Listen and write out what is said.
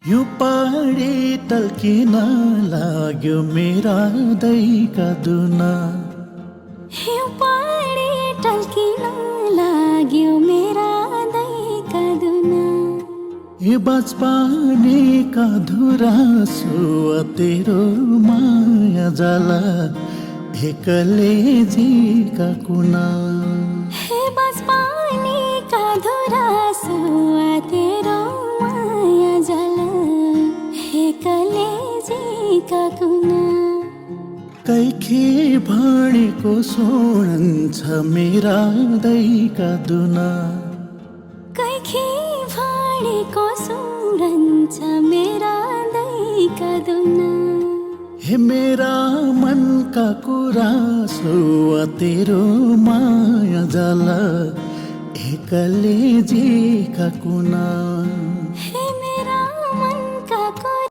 यो पाडी टल्किन लाग्यो मेरा दैका दुना। यो पाडी टल्किन लाग्यो मेरा दैका दुना। ये बचपनेका धुरा सुवा तेरो माया जाला एकले जीका कुना। हे बचपनेका धुरा सुवा तेरो माया जाला एकले जीका कुना। कैखे भनेको सुनन्छ मेरा दैका दुना। कैखे भनेको सुनन्छ मेरा दैका दुना। हे मेरा मनका कुरा सुवा तेरो माया जाला एकले जीका कुना।